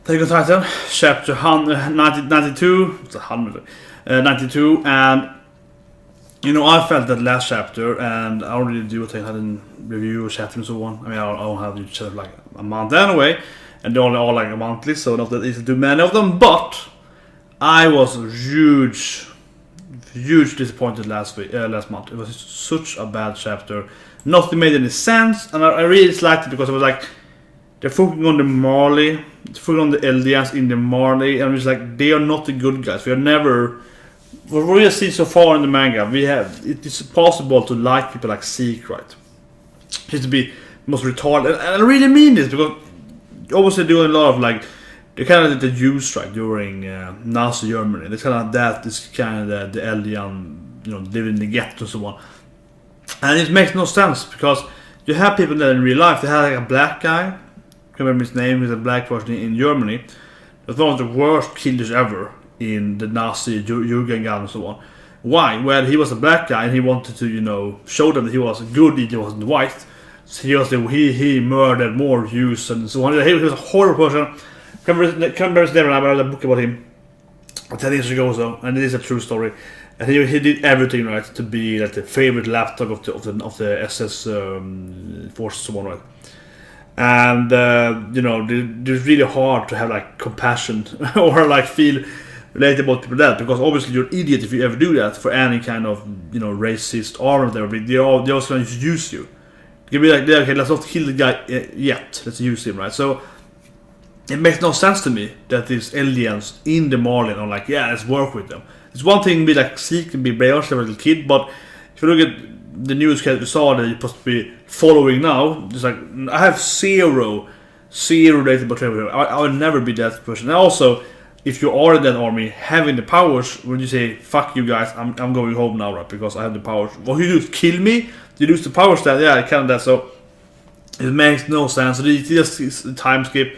Attack on Titan, chapter 92, it's 92, and I felt that last chapter, and I already do I had a review of chapter and so on. I mean, I'll have you chapter like a month anyway, and they're only all like a monthly, so not that easy to do many of them. But I was huge disappointed last month. It was such a bad chapter. Nothing made any sense, and I really disliked it because it was like they're focusing on the Marley, focusing on the Eldians in the Marley, and it's like they are not the good guys. We are never. What we have seen so far in the manga, it's possible to like people like Zeke, right? He's to be most retarded, and I really mean this because obviously doing a lot of like they kind of did the Jews right during Nazi Germany. It's kind of that is kind of the Eldian, living in the ghetto and so on, and it makes no sense because you have people that in real life they had like a black guy. I can't remember his name. He's a black person in Germany. It was one of the worst killers ever in the Nazi Jugendgang and so on. Why? Well, he was a black guy and he wanted to, show them that he was good if he wasn't white. So he murdered more Jews and so on. He was a horrible person. Can't remember his name, but I read a book about him 10 years ago or so, and it is a true story. And he did everything right to be like the favorite lapdog of the SS forces, so on, right. And it's really hard to have like compassion or like feel related about people that, because obviously you're an idiot if you ever do that for any kind of racist arm or whatever. They're also going to use you. You can be like, okay, let's not kill the guy yet. Let's use him, right? So it makes no sense to me that these aliens in the Marlin are like, yeah, let's work with them. It's one thing to be like Zeke and be brainwashed as a little kid, but if you look at the news you saw that you're supposed to be following now, it's like I have zero related betrayal. I would never be that person. And also, if you are in that army having the powers, when you say fuck you guys, I'm going home now, right? Because I have the powers. What you do? Kill me? You lose the powers that? Yeah, I can that. So it makes no sense. So it's just a time skip.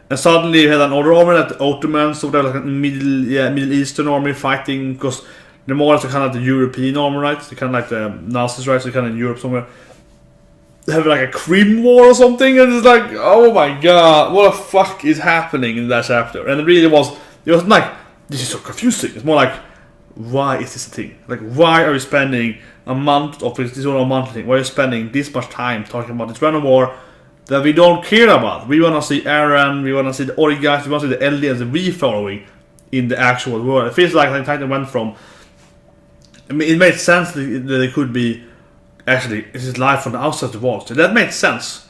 And suddenly you had another army like the Ottomans, so they're like a Middle Eastern army fighting, because the Marlians are kind of like the European army, right? They're kind of like the Nazis, right? So they're kind of in Europe somewhere. They have like a Crim War or something, and it's like, oh my god, what the fuck is happening in that chapter? And it was like, this is so confusing. It's more like, why is this a thing? Like, why are we spending a month of this is a monthly thing? Why are you spending this much time talking about this random war that we don't care about? We want to see Aaron, we want to see the other guys, we want to see the aliens that we following in the actual world. It feels like the Titan went from. I mean, it made sense that it could be actually this is live from the outside of the walls. So that made sense,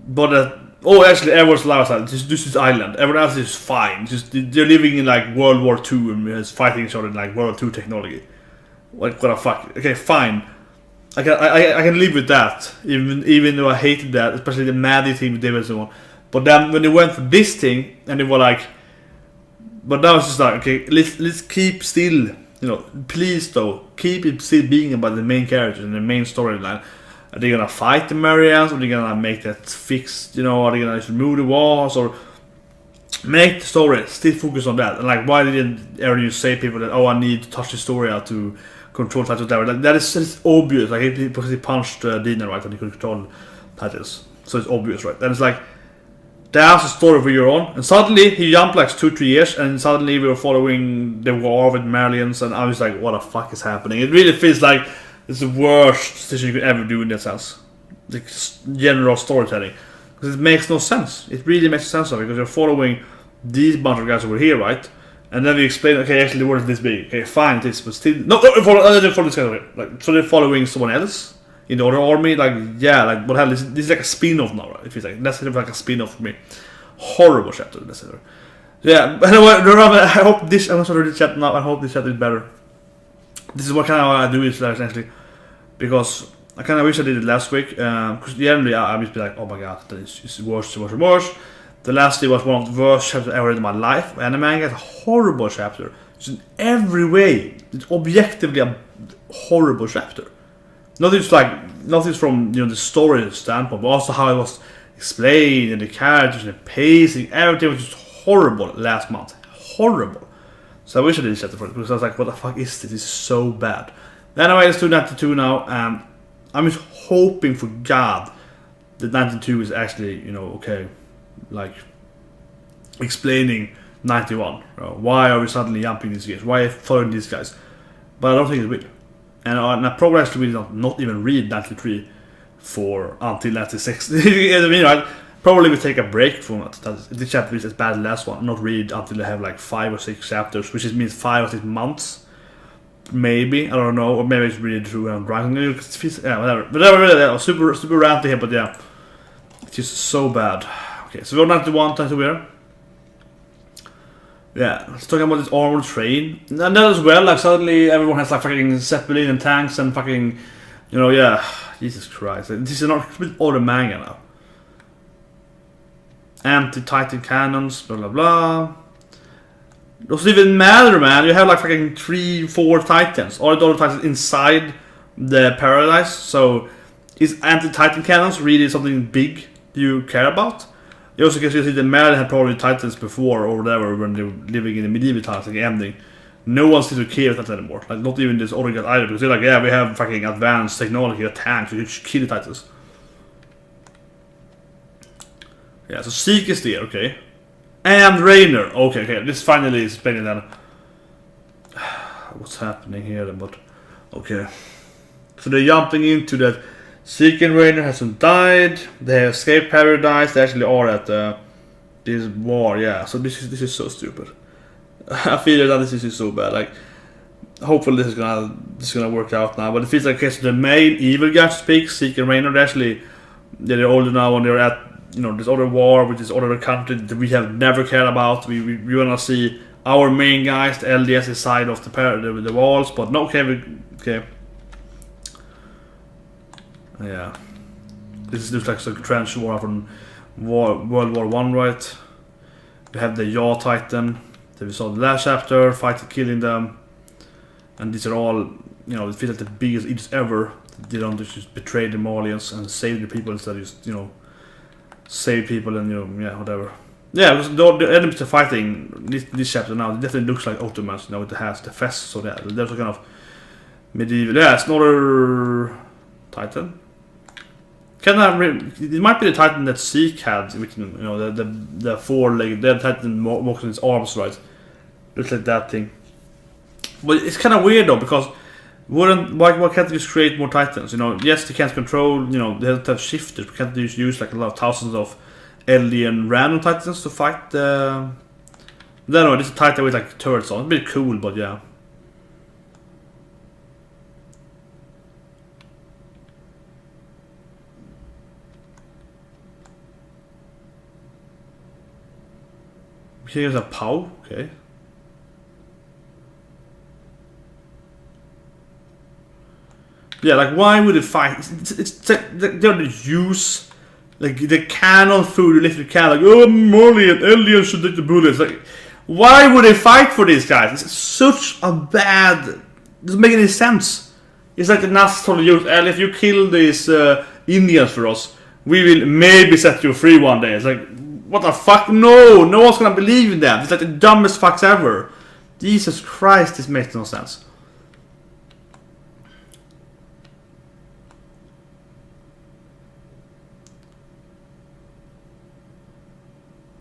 but actually everyone's alive outside. This is island. Everyone else is fine. They're living in like World War II and is fighting each other in like World War II technology. Like what the fuck? Okay, fine. I can live with that, even though I hated that, especially the Maddie thing with David and so on. But then when they went for this thing and they were like, but now it's just like, okay, let's keep still, please though, keep it still being about the main characters and the main storyline. Are they gonna fight the Marians? Or are they gonna make that fixed? Are they gonna just remove the walls or make the story still focus on that? And like, why didn't Aaron say people that I need to touch the story out to control titles, whatever? That is obvious. Like because he punched Dina, right, and he could control titles, so it's obvious, right? And it's like that's the story where you're on, and suddenly he jumped like 2-3 years, and suddenly we were following the war with Marlians, and I was like, what the fuck is happening? It really feels like it's the worst decision you could ever do in that sense, like general storytelling, because it makes no sense. It really makes sense of it because you're following these bunch of guys over here, right? And then we explain, okay, actually the world is this big. Okay, fine, it is, but still... No, follow this guy over here. Like, so they're following someone else in the other army? Like, yeah, like, what hell, this is like a spin-off now, right? It feels like, that's like a spin-off for me. Horrible chapter, that's it. Yeah, anyway, I hope this... I'm not sure this chapter now, I hope this chapter is better. This is what kind of I do it, essentially. Because I kind of wish I did it last week. Because generally, I would be like, oh my god, that is worse. The last day was one of the worst chapters ever in my life. And the manga is a horrible chapter. It's in every way. It's objectively a horrible chapter. Not just from the story standpoint, but also how it was explained and the characters and the pacing. Everything was just horrible last month. Horrible. So I wish I did this chapter for it because I was like, what the fuck is this? This is so bad. Anyway, it's 292 now. I'm just hoping for God that 92 is actually, okay. Like, explaining 91. Why are we suddenly jumping these guys? Why are following these guys? But I don't think it will. And I probably actually will not even read 93 until 96. You know what I mean, right? Probably will take a break from it. This chapter is as bad as the last one. Not read until I have like 5 or 6 chapters, which means 5 or 6 months. Maybe, I don't know, or maybe it's really true and writing. Yeah, whatever. Super ranty here, but yeah, it's just so bad. Okay, so we're 91 time to wear. Yeah, let's talk about this armored train. And then as well, like suddenly everyone has like fucking Zeppelin and tanks and fucking, you know, yeah, Jesus Christ. This is not all the manga now. Anti-Titan cannons, blah blah blah. It doesn't even matter, man. You have like fucking 3-4 Titans. All the other Titans inside the Paradise. So, is anti-Titan cannons really something big you care about? You also can see that Merlin had probably Titans before or whatever when they were living in the medieval times, like ending. No one seems to care about that anymore. Like, not even this other guy either, because they're like, yeah, we have fucking advanced technology, tanks, we can kill the Titans. Yeah, so Zeke is there, okay. And Rainer, okay, this finally is explaining that. What's happening here then, but okay. So they're jumping into that Zeke and Rainer hasn't died, they have escaped Paradise, they actually are at this war, yeah, so this is so stupid. I feel that this is so bad, like, hopefully this is gonna work out now, but it feels like okay, so the main evil guys speak, Zeke and Rainer, they're older now and they're at, you know, this other war with this other country that we have never cared about. We wanna see our main guys, the LDS side of the walls, but no, okay. Yeah, this looks like a trench war from World War One, right? We have the Yaw Titan that we saw in the last chapter, fighting, killing them, and these are all, you know, it feels like the biggest idiots ever. They don't just betray the Malians and save the people instead of just, you know, save people and, you know, yeah, whatever. Yeah, because the enemies are fighting this chapter now, it definitely looks like Ottomans, you know, with the hats, the vests, so yeah, there's a kind of medieval. Yeah, it's another Titan. It might be the Titan that Zeke had, you know, the 4-legged, the Titan walks in his arms, right? Looks like that thing. But it's kind of weird though, because why can't they just create more Titans? You know, yes, they can't control, you know, they have to have shifters, but can't they just use like a lot of thousands of alien random Titans to fight the... I don't know, this is a Titan with like turrets on, it's a bit cool, but yeah. Here's a POW, okay. Yeah, like why would it fight? It's they're the use, like the cannon food, you lift the can, like, oh, Molly and aliens should take the bullets. Like, why would they fight for these guys? It's such a bad, doesn't make any sense. It's like the Nazis told you, and if you kill these Indians for us, we will maybe set you free one day. It's like, what the fuck? No one's gonna believe in that. It's like the dumbest fucks ever. Jesus Christ, this makes no sense.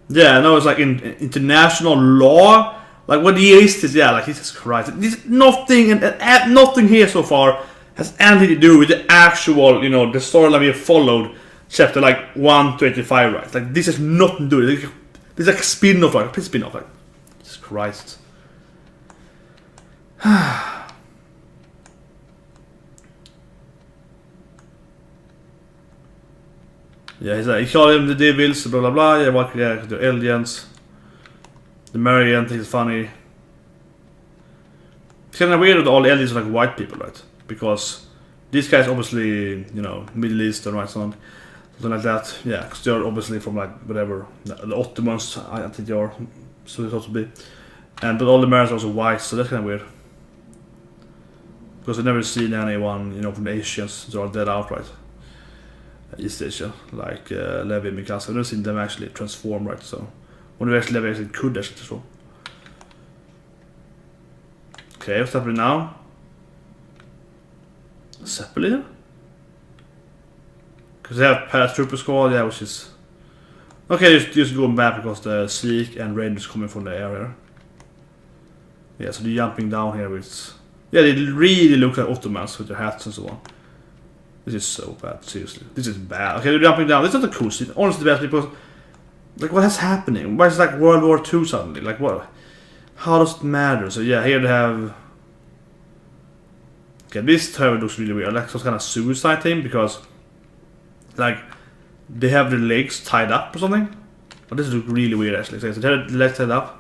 Yeah, no, it's like in international law. Like, what year is this? Yeah, like, Jesus Christ. Nothing here so far has anything to do with the actual, you know, the storyline we have followed. Chapter like 1 to 85, right? Like, this has nothing to do with it. This is like a spin-off, like a spin-off, like, Jesus Christ. Yeah, he's like, he called him the devils, blah blah blah. Yeah, the aliens. The Marian thinks it's funny. It's kind of weird that all the aliens are like white people, right? Because these guys obviously, you know, Middle Eastern, right? Something like that. Yeah, because they're obviously from like whatever the Ottomans, I think they are, so it's supposed to be. But all the Marians are also white, so that's kind of weird. Because I've never seen anyone, you know, from the Asians that are dead outright. East Asia, like Levi and Mikasa. I've never seen them actually transform, right? So when we actually Levi could actually transform. Okay, what's happening now? Zeppelin? Because they have paratrooper squad, yeah, which is... Okay, just going back because the Zeke and Rangers coming from the area. Yeah, so they're jumping down here with... Yeah, they really look like Ottomans with their hats and so on. This is so bad, seriously. This is bad. Okay, they're jumping down. This is not a cool scene. Honestly, the best because... Like, what is happening? Why is it like World War II suddenly? Like, what? How does it matter? So, yeah, here they have... Okay, this turret looks really weird. Like, some kind of suicide thing because... Like, they have their legs tied up or something. But this looks really weird, actually. So, they have their legs tied up.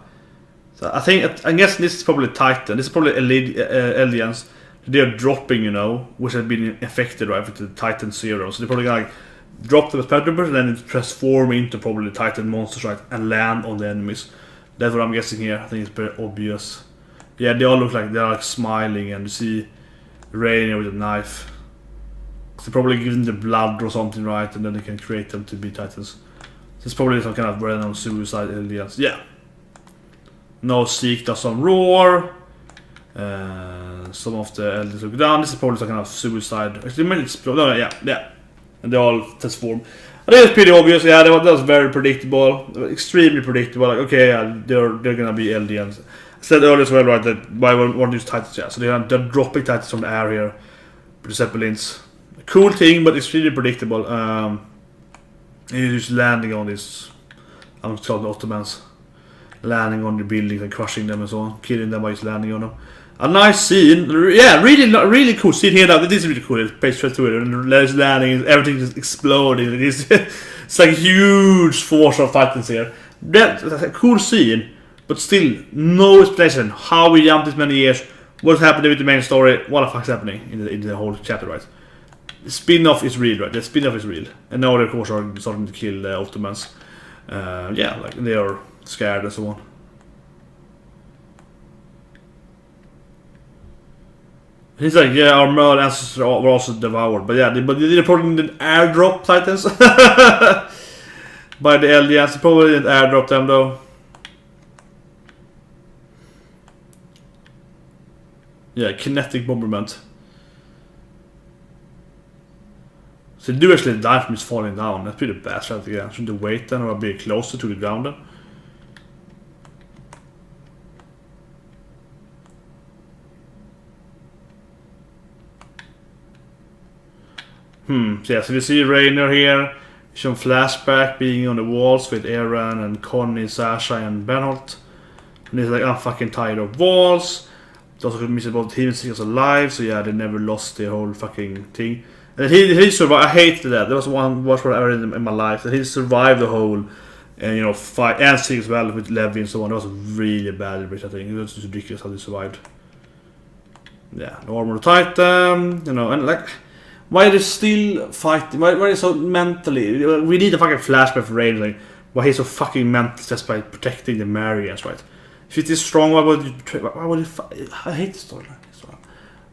So I guess this is probably Titan. This is probably aliens. They're dropping, you know, which have been infected, right, with the Titan Zero. So they're probably gonna like drop them as predators and then transform into probably the Titan monsters, right, and land on the enemies. That's what I'm guessing here. I think it's very obvious. Yeah, they all look like they're like smiling, and you see Rainier with a knife. So probably give them the blood or something, right, and then they can create them to be Titans. So it's probably some kind of random suicide aliens. Yeah. No Zeke does some roar. Some of the elders look down. This is probably some kind of suicide. Actually, maybe explode. No, yeah. And they all transform. I think it's pretty obvious. Yeah, that was very predictable. Extremely predictable. Like, okay, yeah, they're gonna be aliens. I said earlier as well, right, that why won't use Titans? Yeah, so they're dropping Titans from the air here. The Zeppelins. Cool thing, but it's really predictable. You're just landing on this. I'm called the Ottomans. Landing on the buildings and crushing them and so on, killing them by just landing on them. A nice scene, yeah, really cool scene here. Now this is really cool. It's page 22 and there's landing, everything is exploding. It's like a huge force of Titans here. That's a cool scene, but still no explanation. How we jumped this many years? What's happening with the main story? What the fuck's happening in the whole chapter, right? The spin-off is real, right? The spin-off is real, and now they of course are starting to kill the Ottomans. Yeah, like they are scared and so on. He's like, yeah, our male ancestors were also devoured, but yeah, but they did probably didn't airdrop Titans by the aliens. They probably didn't airdrop them though. Yeah, kinetic bombardment. So they do actually die from just falling down. That's pretty bad strategy. Yeah, shouldn't they wait then or be closer to the ground then? So yeah, so we see Rainier here. Some flashback being on the walls with Aaron and Connie, Sasha and Bernholt. And he's like, I'm fucking tired of walls. They also miss about him and alive, so yeah, they never lost the whole fucking thing. And he survived. I hated that. There was one watch ever in my life that he survived the whole, and you know, fight and sing as well with Levi and so on. That was really bad, I think. It was just ridiculous how they survived. Yeah, the armor Titan, you know, and like, why are they still fighting? Why are they so mentally? We need a fucking flashback for Rain. Like, why he's so fucking mental just by protecting the Marians, right? If it is strong, why would you fight? I hate the storyline.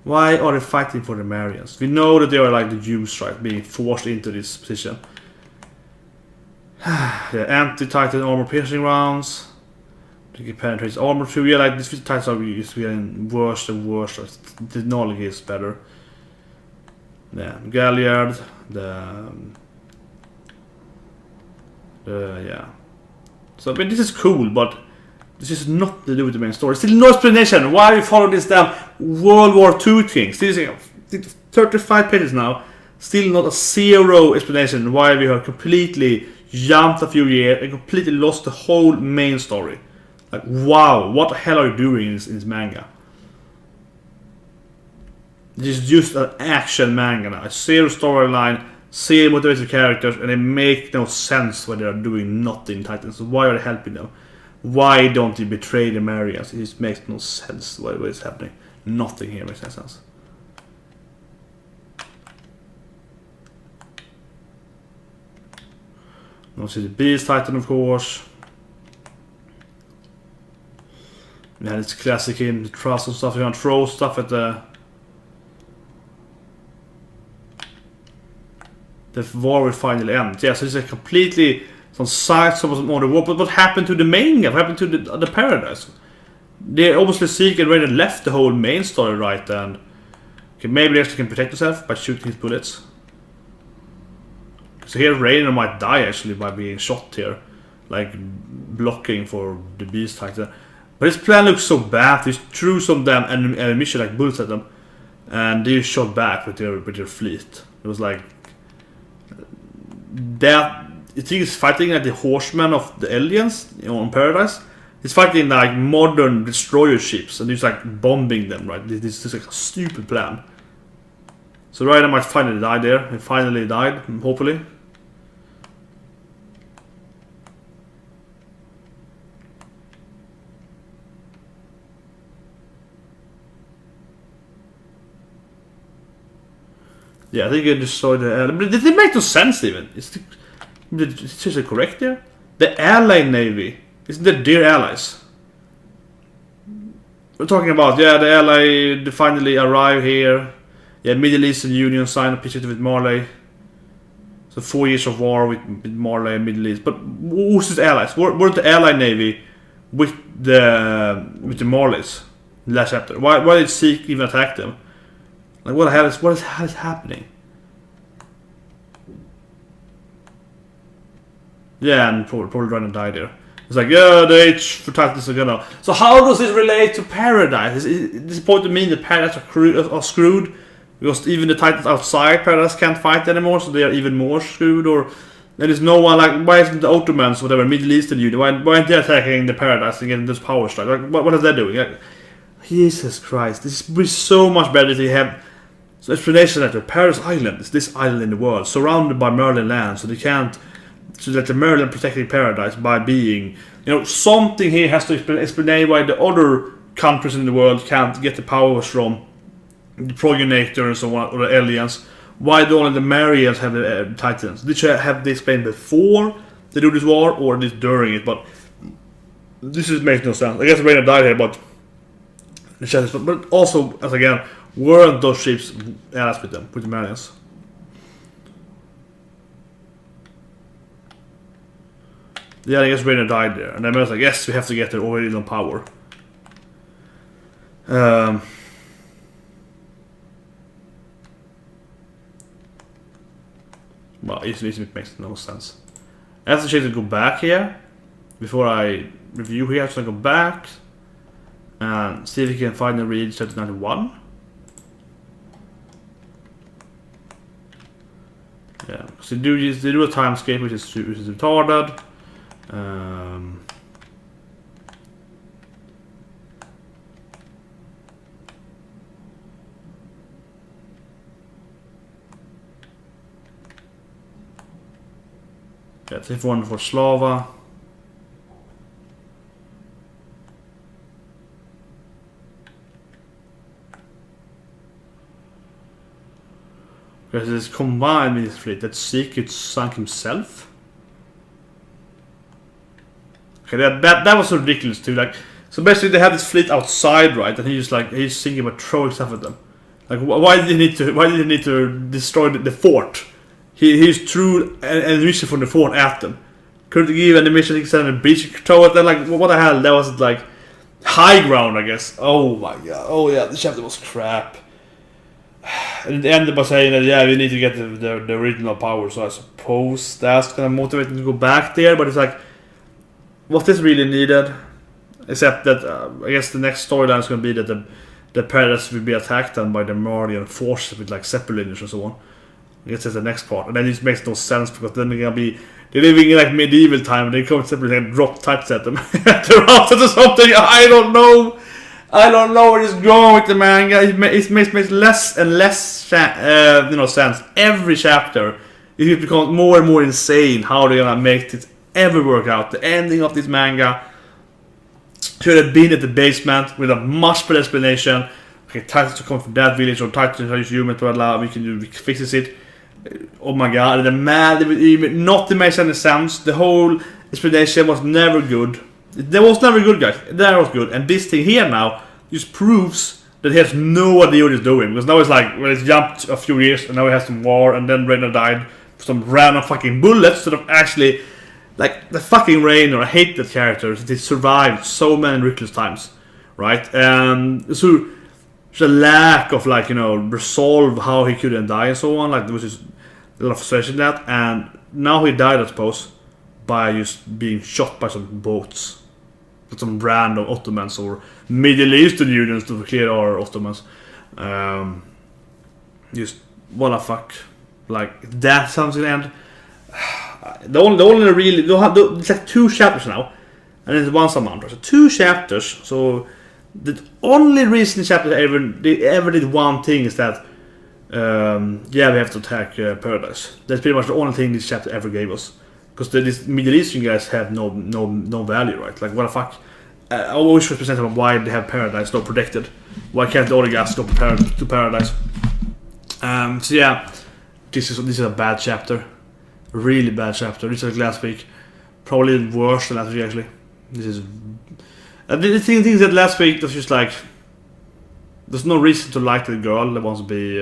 Why are they fighting for the Marians? We know that they are like the Jews, right? Being forced into this position. Yeah, anti-Titan armor piercing rounds. It penetrates armor too. Yeah, like these Titans are getting worse and worse. The technology is better. Yeah, Galliard. Yeah. So I mean, this is cool, but this is not to do with the main story. Still no explanation why we follow this damn World War II thing. Still 35 pages now. Still not a zero explanation why we have completely jumped a few years and completely lost the whole main story. Like, wow, what the hell are you doing in this manga? This is just an action manga now. A zero storyline, zero motivated characters, and it makes no sense when they are doing nothing in Titans. So why are they helping them? Why don't they betray the Marians? It just makes no sense what is happening. Nothing here makes any sense. Now see the Beast Titan, of course. Yeah, it's classic in the trust and stuff. You can throw stuff at the war will finally end. Yeah, so it's a completely some sites of on the war. But what happened to the main guy? What happened to the Paradise? They obviously Zeke and Rainier left the whole main story, right? And okay, maybe they actually can protect themselves by shooting his bullets. So here Rainier might die actually by being shot here. like blocking for the Beast Titan. But his plan looks so bad. He threw some damn ammunition like bullets at them, and they shot back with their fleet. It was like that. I think he's fighting like the horsemen of the aliens, on Paradise. He's fighting like modern destroyer ships, and he's like bombing them. Right, this is like a stupid plan. So Raiden might finally die there. He finally died, hopefully. Yeah, I think I destroyed the ally. But it makes no sense even. Is it correct there? The ally navy. Isn't that their allies? We're talking about, yeah, the ally they finally arrive here. Yeah, Middle Eastern Union signed a peace treaty with Marley. So 4 years of war with Marley and Middle East. But who's his allies? Weren't the ally navy with the Marleys in the last chapter? Why did Zeke even attack them? Like what the hell is happening? Yeah, and probably trying to die there. It's like, yeah, the H for Titans are gonna. So how does this relate to Paradise? Is this point to mean that Paradise are screwed? Because even the Titans outside Paradise can't fight anymore, so they are even more screwed? Or there is no one, like, why isn't the Ottomans, whatever, Middle Eastern Union, why aren't they attacking the Paradise and getting this power strike? Like, what is that doing? Like, Jesus Christ, this would be so much better if they have so explanation that the Paradise Island is this island in the world, surrounded by Merlin land, so they can't. So that the Merlin protecting Paradise by being, something here has to explain why the other countries in the world can't get the powers from the Progenitor and so on, or the aliens. Why do only the Marians have the Titans? Did you have they explained before they do this war, or this during it? But this makes no sense. I guess Raiden died here, but also, as again, weren't those ships allies with them, with the Marians? Yeah, I guess Raiden died there, and then I was like, yes, we have to get their original power. Well, it makes no sense. I have to check to go back here before I review here. I have to go back and see if we can find the read 1391. Yeah, because they do a timescape which is retarded. Yeah, take one for Slava. Because it's combined with his fleet that Zeke sunk himself. Okay, that was so ridiculous too. Like, so basically they have this fleet outside, right? And he's thinking about throwing stuff at them. Like, why did he need to destroy the fort? He's threw an mission from the fort at them. Couldn't give an mission to send a breach throw at them. Like, what the hell? That was like high ground, I guess. Oh my god. Oh yeah, the chapter was crap. And it ended by saying that yeah, we need to get the original power. So I suppose that's gonna motivate them to go back there. But it's like, was this really needed? Except that I guess the next storyline is going to be that the Paradise will be attacked then by the Mardian forces with like Zeppeliners and so on. I guess that's the next part, and then it makes no sense because then they're living in like medieval time and they come to Zeppelin and drop types at them at the route or something. I don't know where it's going with the manga. It makes less and less sense every chapter. It becomes more and more insane how they're gonna make it ever work out. The ending of this manga should have been at the basement with a much better explanation. Okay, Titans to come from that village, or Titans are human, blah blah. We can fix it. Oh my god, the man, not to make any sense. The whole explanation was never good. That was never good, guys. That was good, and this thing here now just proves that he has no idea what he's doing. Because now it's like, well, it's jumped a few years, and now he has some war, and then Rainer died for some random fucking bullets that have actually. Like, the fucking Rainer, I hate that character. He survived so many ridiculous times, right? So there's a lack of, like, resolve how he couldn't die and so on. Like, there was just a lot of frustration in that. And now he died, I suppose. by just being shot by some boats. Some random Ottomans or Middle Eastern Unions to be clear are Ottomans. Just what the fuck. Like that sounds in the end. The only really it's like 2 chapters now, and it's once a month. So 2 chapters. So the only reason the chapter ever did one thing is that we have to attack Paradise. That's pretty much the only thing this chapter ever gave us. Because these Middle Eastern guys have no value, right? Like what the fuck? I always was presented about why they have Paradise not protected. Why can't the other guys go to Paradise? So yeah, this is a bad chapter, a really bad chapter. This is like last week, probably worse than last week actually. This is the thing is that last week was just like there's no reason to like the girl that wants to be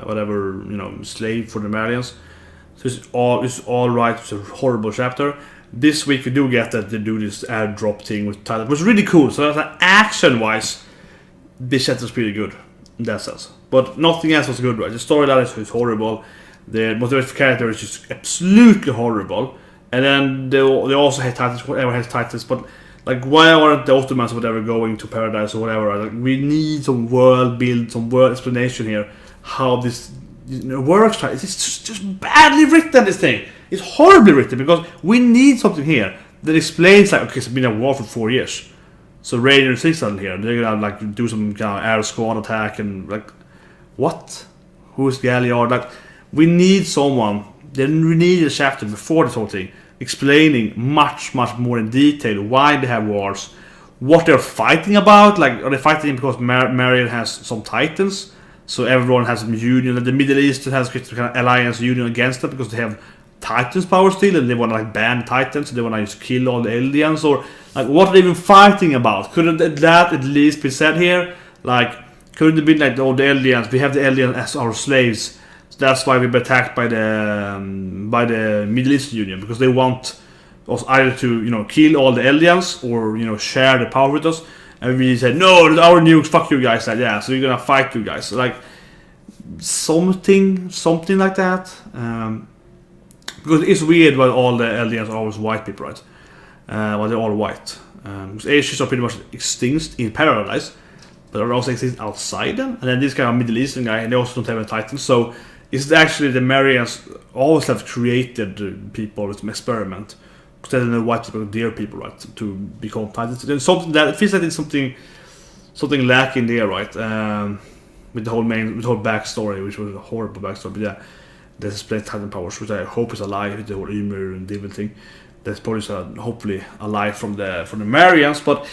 whatever slave for the Marians. So it's all right. It's a horrible chapter. This week we do get that they do this airdrop thing with Titan, which was really cool. So that's action-wise, this chapter is pretty good in that sense. But nothing else was good, right? The storyline is horrible. The motivated character is just absolutely horrible. And then they also hate Titans, whatever has Titans. But like, why aren't the Ottomans or whatever going to Paradise or whatever? Like, we need some world build, some world explanation here. How this works. It's just badly written, this thing. It's horribly written because we need something here that explains like, okay, it's been a war for 4 years. So Raider 6 are here. They're gonna like do some kind of air squad attack and like, what? Who's Galliard? Like, we need someone. Then we need a chapter before this whole thing explaining much more in detail why they have wars, what they're fighting about. Like, are they fighting because Marion has some Titans? So everyone has some union, and the Middle East has kind of alliance union against them because they have Titans power still, and they want to like ban Titans, so they want to just kill all the aliens, or like what are they even fighting about? Couldn't that at least be said here? Like, couldn't it be like all the aliens? We have the aliens as our slaves, so that's why we've been attacked by the Middle East Union because they want us either to kill all the aliens or share the power with us. And we said, no, our nukes, fuck you guys. Said, yeah, so we're gonna fight you guys. So, like, something like that. Because it's weird when all the aliens are always white people, right? Well, they're all white. Because Asians are pretty much extinct in Paradise, but they're also extinct outside them. And then this guy, Middle Eastern guy, and they also don't have any Titans. So it's actually the Marians always have created people with some experiment. Because then the white people, dear people, right, to become Titans. There's something that it feels like it's something lacking there, right? With the whole backstory, which was a horrible backstory. But yeah, they display Titan powers, which I hope is alive with the whole Ymir and Devil thing. That's probably hopefully alive from the Marians. But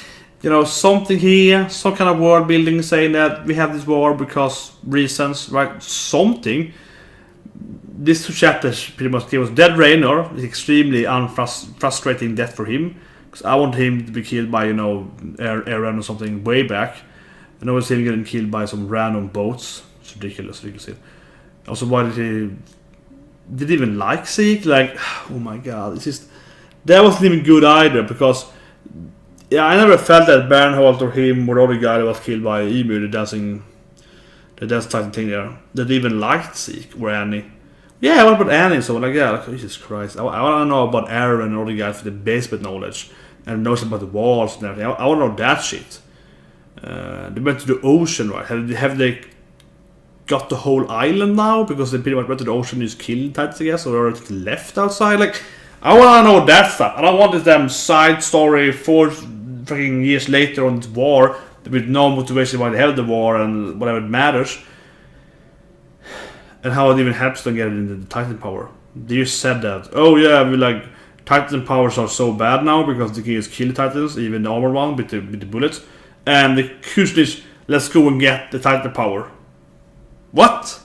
something here, some kind of world building saying that we have this war because reasons, right? Something. This 2 chapters pretty much gave us Dead Raynor, extremely frustrating death for him. Because I want him to be killed by, Aaron or something way back. And I was him getting killed by some random boats. It's ridiculous. Also, why did he even like Zeke? Like, oh my god, that wasn't even good either. Because, yeah, I never felt that Bernholt or him or the other guy that was killed by Emu, the dancing Titan thing there, that even liked Zeke or Annie. Yeah, what about Annie? So like, yeah, like, Jesus Christ. I want to know about Aaron and all the guys with the basement knowledge and knows about the walls and everything. I want to know that shit. They went to the ocean, right? Have they got the whole island now? Because they pretty much went to the ocean and just killed Titans, I guess, or are they left outside? Like, I want to know that stuff. I don't want this damn side story 4 freaking years later on this war with no motivation why they have the war and whatever it matters. And how it even helps them get into the Titan power. They just said that, oh yeah, Titan powers are so bad now because they can just kill Titans, even the armored one with the bullets. And the question is, let's go and get the Titan power. What?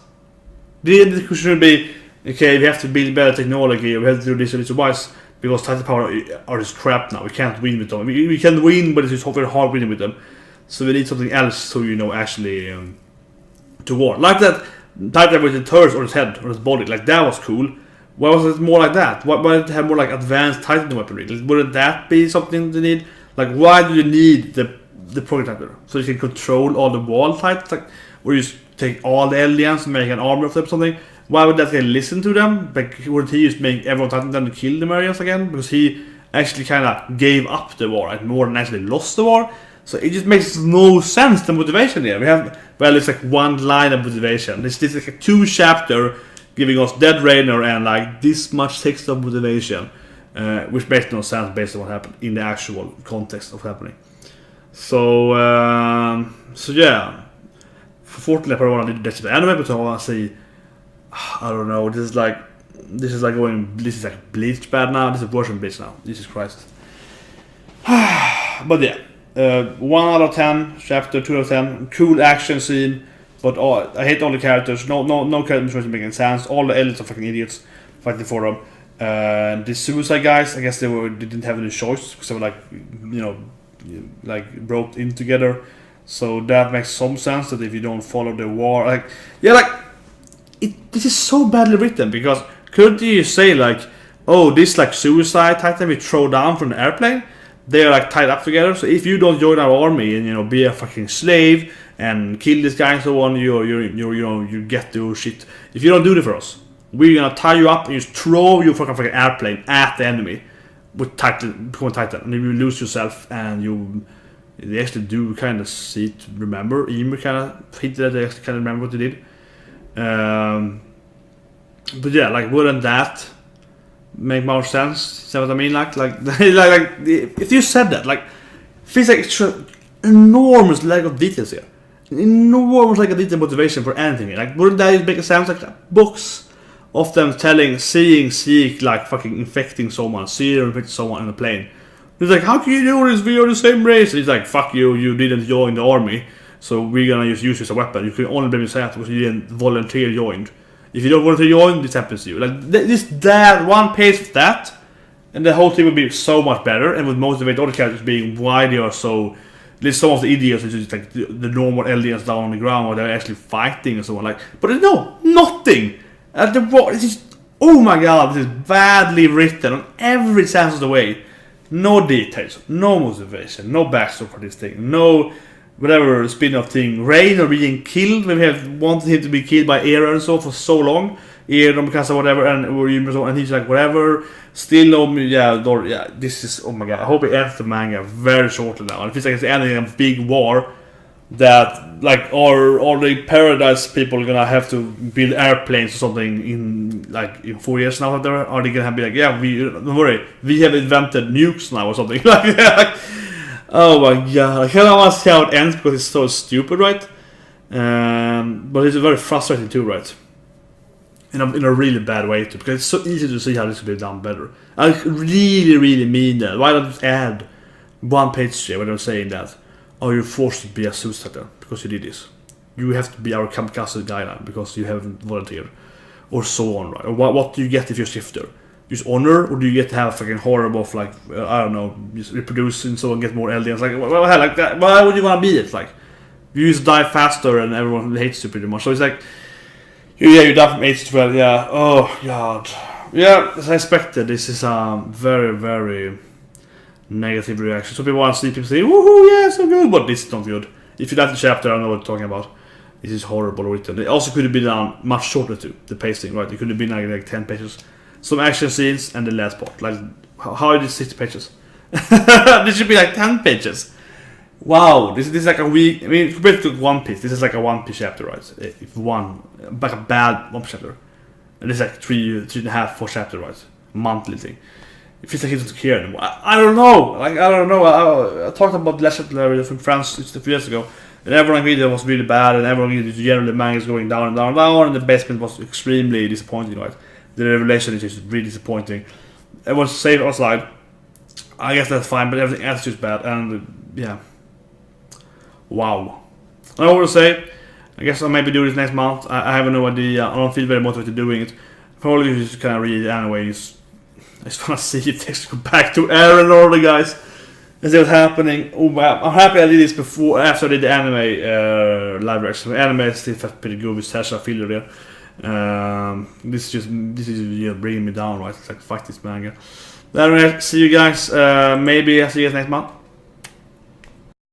The question would be, okay, we have to build better technology, we have to do this and this wise, because Titan power are just crap now. We can't win with them. We can win, but it's very hard winning with them. So we need something else to actually to war. Like that Titan with the turrets on his head or his body, like that was cool. Why was it more like that? Why did it have more like advanced Titan weaponry? Wouldn't that be something they need? Like, why do you need the prototyper? So you can control all the wall Titans? Like, or you just take all the aliens and make an army of them or something? why would that guy listen to them? Like, wouldn't he just make everyone Titan them to kill the Marians again? Because he actually kind of gave up the war, right? More than actually lost the war. So it just makes no sense, the motivation here. We have, well, it's like one line of motivation. This is like a 2 chapter giving us Dead Rainer and like this much text of motivation, which makes no sense based on what happened in the actual context of happening. So yeah. Fortunately, I probably want to do the anime, but I want to see. I don't know. This is like going. This is like Bleach bad now. This is worse than Bleach now. Jesus Christ. But yeah. 1 out of 10, chapter 2 out of 10, cool action scene, but I hate all the characters, no characters making sense, all the elites are fucking idiots fighting for them. The suicide guys, I guess they didn't have any choice, because they were like, like brought in together, so that makes some sense, that if you don't follow the war, this is so badly written, because couldn't you say like, oh, this like suicide titan we throw down from the airplane? They're like tied up together, so if you don't join our army and be a fucking slave and kill this guy and so on, you get to shit. If you don't do it for us, we're gonna tie you up and just throw you fucking airplane at the enemy with become a titan, and then you lose yourself, and they actually do kind of see it, remember. Ymir kind of hinted that they actually kind of remember what they did. But yeah, like wouldn't that make more sense? See what I mean? Like if you said that, like, feels like it's an enormous lack of details here, an enormous lack of detail motivation for anything here. Like, wouldn't that make sense? Like books of them seeing Zeke like fucking infecting someone, infecting someone in a plane. He's like, how can you do this? We are the same race. And he's like, fuck you, you didn't join the army, so we're gonna just use you as a weapon. You can only blame yourself because you didn't volunteer joined. If you don't want to join, this happens to you. Like, that one page of that, and the whole thing would be so much better, and would motivate all the characters being why they are so. There's some of the idiots, which is like the normal aliens down on the ground, where they're actually fighting and so on. Like, but no, nothing. This is, oh my god, this is badly written on every sense of the way. No details, no motivation, no backstory for this thing, no whatever spin-off thing. Rainer being killed, we have wanted him to be killed by Era and so for so long, Era because of whatever, and he's like whatever. Still no, this is, oh my god. I hope it ends the manga very shortly now. It feels like it's ending a big war. That like are the Paradise people gonna have to build airplanes or something in 4 years now? Are they gonna be like, yeah, don't worry, we have invented nukes now or something? Like, oh my god, I kind of want to see how it ends because it's so stupid, right? But it's very frustrating too, right? In a really bad way too, because it's so easy to see how this could be done better. I really mean that. Why not just add one page here when I'm saying that? Oh, you're forced to be a suicide because you did this. You have to be our kamikaze guy because you haven't volunteered, or so on, right? Or what do you get if you're shifter? Just honor, or do you get to have fucking horrible of like I don't know, just reproduce and so on, get more aliens? Like what the hell, like that? Why would you want to be it? Like you just die faster and everyone hates you pretty much. So it's like you die from 8 to 12. Yeah. Oh god. Yeah, as I expected, this is a very negative reaction. So people want to see people say, woohoo, yeah, so good, but this is not good. If you like the chapter, I don't know what you're talking about. This is horrible written. It also could have been done much shorter too, the pacing, right? It could have been like 10 pages. Some action scenes and the last part. Like, how is this 60 pages? This should be like 10 pages. Wow, this is like a week. I mean, compared to One Piece, this is like a One Piece chapter, right? If like a bad One Piece chapter. And this is like 3.5, 4 chapter, right? Monthly thing. It feels like he doesn't care anymore. I don't know. Like, I don't know. I talked about Last Chapter from France just a few years ago, and everyone agreed it was really bad, and everyone agreed generally the manga is going down and down and down, and the basement was extremely disappointing, right? The revelation is just really disappointing. It was safe outside. I guess that's fine, but everything else is just bad, and yeah. Wow. I don't want to say. I guess I'll maybe do this next month. I have no idea. I don't feel very motivated doing it. Probably just kind of read it anyways. I just want to see if they go back to Eren or the guys and see what's happening. Oh wow, I'm happy I did this after I did the anime live reaction. Anime still felt pretty good with Sasha filler there. This is bringing me down, right? It's like fuck this manga. Anyway, see you guys. Maybe I'll see you guys next month.